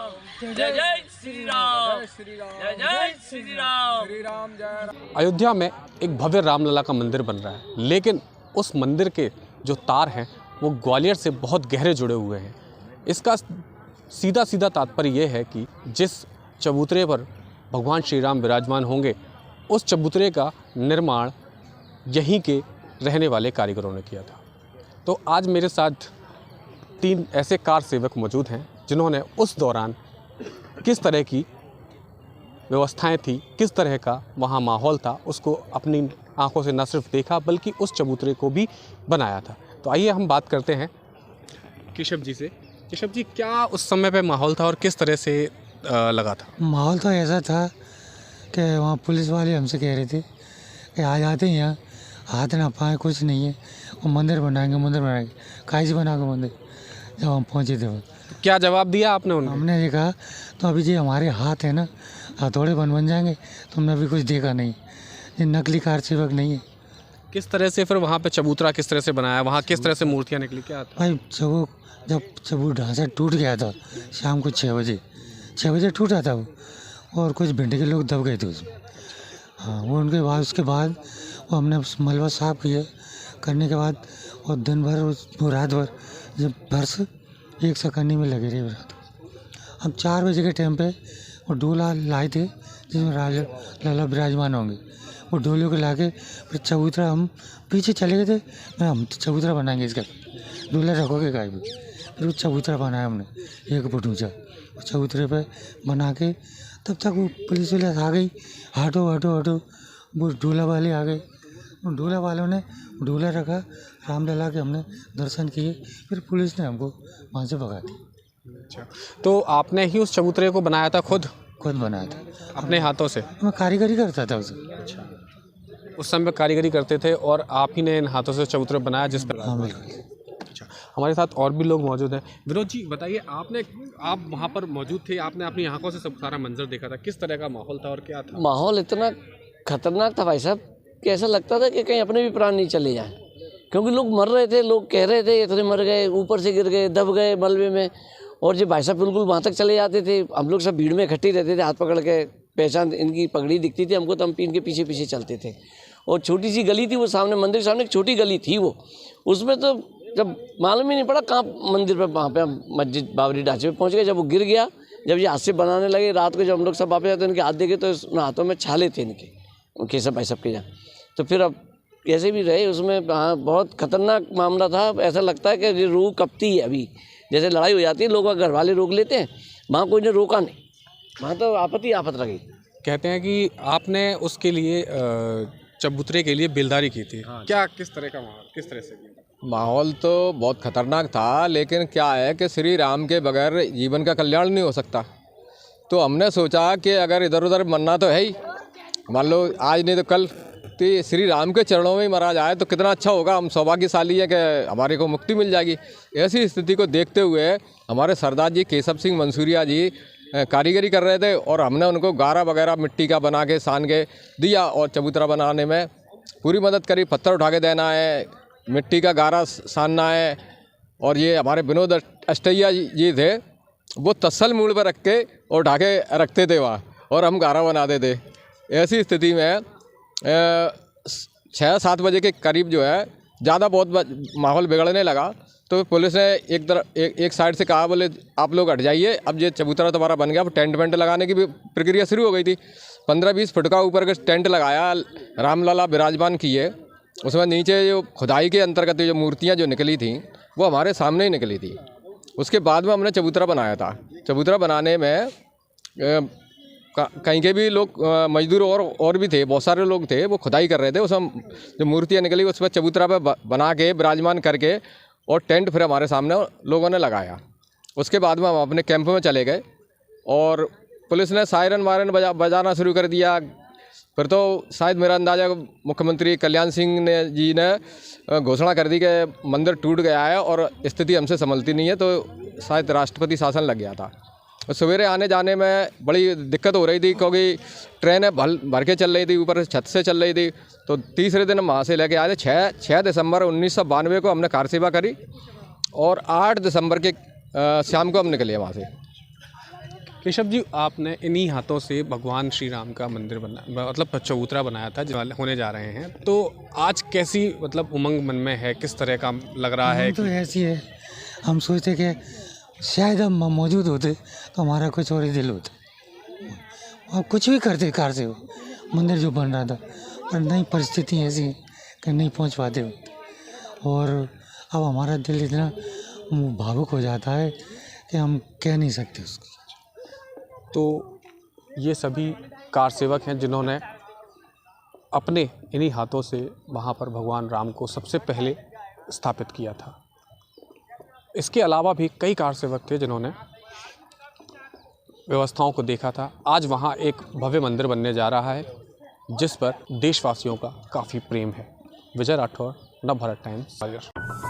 जय जय श्री राम, जय जय श्री राम। अयोध्या में एक भव्य रामलला का मंदिर बन रहा है, लेकिन उस मंदिर के जो तार हैं वो ग्वालियर से बहुत गहरे जुड़े हुए हैं। इसका सीधा सीधा तात्पर्य ये है कि जिस चबूतरे पर भगवान श्री राम विराजमान होंगे, उस चबूतरे का निर्माण यहीं के रहने वाले कारीगरों ने किया था। तो आज मेरे साथ 3 ऐसे कार सेवक मौजूद हैं जिन्होंने उस दौरान किस तरह की व्यवस्थाएं थी, किस तरह का वहाँ माहौल था, उसको अपनी आंखों से न सिर्फ देखा बल्कि उस चबूतरे को भी बनाया था। तो आइए हम बात करते हैं केशव जी से। केशव जी, क्या उस समय पे माहौल था और किस तरह से लगा था? माहौल तो ऐसा था कि वहाँ पुलिस वाले हमसे कह रहे थे कि आज आते हैं यहाँ हाथ ना पाए, कुछ नहीं है, वो मंदिर बनाएंगे। काहे से बनाएंगे मंदिर? जब हम पहुँचे थे वो तो क्या जवाब दिया आपने उन्हें? हमने ये कहा तो अभी जो हमारे हाथ है ना, हथौड़े बन जाएंगे, तो हमने अभी कुछ देखा नहीं, ये नकली कार सेवक नहीं है। किस तरह से फिर वहाँ पे चबूतरा किस तरह से बनाया, वहाँ किस तरह से मूर्तियाँ निकली, क्या था? भाई जब चबूत ढांचा टूट गया था शाम को 6 बजे टूटा था वो, और कुछ भिंडी के लोग दब गए थे उसमें। हाँ, वो उसके बाद वो हमने मलबा साफ किया, करने के बाद और दिन भर वो रात भर जब बरस एक सकन्नी में लगे रहे रात। हम 4 बजे के टाइम पे वो डोला लाए थे जिसमें लाला विराजमान होंगे। वो डोले को ला के फिर चबूतरा हम पीछे चले गए थे, हम तो चबूतरा बनाएंगे इसका, डोला रखोगे गाय में। फिर वो चबूतरा बनाया हमने 1 फुट ऊँचा, चबूतरे पे बना के तब तक वो पुलिस वाले आ गई, हटो, वो डोला वाले आ गए। उन डोला वालों ने डोला रखा, रामलला के हमने दर्शन किए, फिर पुलिस ने हमको वहाँ से भगा दी। अच्छा, तो आपने ही उस चबूतरे को बनाया था? खुद बनाया था अपने हाथों से? मैं कारीगरी करता था उसे। अच्छा, उस समय कारीगरी करते थे और आप ही ने इन हाथों से चबूतरा बनाया जिस पर? हाँ बिल्कुल। अच्छा, हमारे साथ और भी लोग मौजूद हैं। विनोद जी बताइए, आप वहाँ पर मौजूद थे, आपने अपनी आंखों से सब सारा मंजर देखा था, किस तरह का माहौल था और क्या था? माहौल इतना खतरनाक था भाई साहब कि ऐसा लगता था कि कहीं अपने भी प्राण नहीं चले जाएं, क्योंकि लोग मर रहे थे, लोग कह रहे थे इतने मर गए, ऊपर से गिर गए, दब गए मलबे में। और जो भाई साहब बिल्कुल वहाँ तक चले जाते थे, हम लोग सब भीड़ में इकट्ठे रहते थे, हाथ पकड़ के, पहचान इनकी पगड़ी दिखती थी हमको तो हम इनके पीछे चलते थे। और छोटी सी गली थी वो सामने, मंदिर के सामने एक छोटी गली थी वो, उसमें तो जब मालूम ही नहीं पड़ा कहाँ मंदिर पर, वहाँ पे हम मस्जिद बाबरी ढांचे पे पहुँच गए। जब वो गिर गया, जब ये हाथ से बनाने लगे, रात को जब हम लोग सब वापस आते इनके हाथ देखे तो उन हाथों में छाले थे इनके सब भाई साहब के यहाँ। तो फिर अब कैसे भी रहे उसमें, हाँ बहुत खतरनाक मामला था। ऐसा लगता है कि रूह कपती है अभी, जैसे लड़ाई हो जाती है लोग घर वाले रोक लेते हैं, वहाँ कोई ने रोका नहीं, वहाँ तो आफत रही। कहते हैं कि आपने उसके लिए चबूतरे के लिए बिलदारी की थी। हाँ, क्या किस तरह का माहौल, किस तरह से? माहौल तो बहुत खतरनाक था, लेकिन क्या है कि श्री राम के बगैर जीवन का कल्याण नहीं हो सकता। तो हमने सोचा कि अगर इधर उधर मरना तो है ही, मान लो आज नहीं तो कल, तो श्री राम के चरणों में ही मरा जाए तो कितना अच्छा होगा। हम सौभाग्यशाली है कि हमारे को मुक्ति मिल जाएगी। ऐसी स्थिति को देखते हुए हमारे सरदार जी केशव सिंह मंसूरिया जी कारीगरी कर रहे थे और हमने उनको गारा वगैरह मिट्टी का बना के सान के दिया और चबूतरा बनाने में पूरी मदद करी। पत्थर उठा के देना है, मिट्टी का गारा सानना है। और ये हमारे विनोद अष्टैया जी थे, वो तसल मूड़ पर रख के और उठा के रखते थे वहाँ, और हम गारा बनाते थे। ऐसी स्थिति में 6-7 बजे के करीब जो है ज़्यादा बहुत माहौल बिगड़ने लगा। तो पुलिस ने एक साइड से कहा, बोले आप लोग हट जाइए, अब ये चबूतरा तुम्हारा बन गया। अब टेंट वेंट लगाने की भी प्रक्रिया शुरू हो गई थी। 15-20 फुट का ऊपर का टेंट लगाया, रामलला विराजमान किए। उसमें नीचे जो खुदाई के अंतर्गत जो मूर्तियाँ जो निकली थी वो हमारे सामने ही निकली थी। उसके बाद में हमने चबूतरा बनाया था। चबूतरा बनाने में कहीं के भी लोग मजदूर और भी थे, बहुत सारे लोग थे, वो खुदाई कर रहे थे। उसमें जो मूर्तियाँ निकली उस पर चबूतरा पे बना के विराजमान करके और टेंट फिर हमारे सामने लोगों ने लगाया। उसके बाद में हम अपने कैंप में चले गए और पुलिस ने सायरन वायरन बजाना शुरू कर दिया। फिर तो शायद मेरा अंदाज़ा मुख्यमंत्री कल्याण सिंह जी ने घोषणा कर दी कि मंदिर टूट गया है और स्थिति हमसे संभलती नहीं है, तो शायद राष्ट्रपति शासन लग गया था। सवेरे आने जाने में बड़ी दिक्कत हो रही थी, क्योंकि ट्रेनें भर के चल रही थी, ऊपर से छत से चल रही थी। तो तीसरे दिन हम वहाँ से लेके आए थे। 6 दिसंबर 1992 को हमने कार सेवा करी और 8 दिसंबर के शाम को हम निकले वहाँ से। ऋषभ जी, आपने इन्हीं हाथों से भगवान श्री राम का मंदिर मतलब चबूतरा बनाया था जो होने जा रहे हैं, तो आज कैसी मतलब उमंग मन में है, किस तरह का लग रहा है? तो ऐसी है, हम सोचते कि शायद हम मौजूद होते तो हमारा कुछ और ही दिल होता, अब कुछ भी करते कार से हो मंदिर जो बन रहा था, पर नहीं, परिस्थिति ऐसी है कि नहीं पहुंच पाते हो। और अब हमारा दिल इतना भावुक हो जाता है कि हम कह नहीं सकते उसको। तो ये सभी कार सेवक हैं जिन्होंने अपने इन्हीं हाथों से वहाँ पर भगवान राम को सबसे पहले स्थापित किया था। इसके अलावा भी कई कार सेवक थे जिन्होंने व्यवस्थाओं को देखा था। आज वहाँ एक भव्य मंदिर बनने जा रहा है जिस पर देशवासियों का काफ़ी प्रेम है। विजय राठौर, नवभारत टाइम्स, सागर।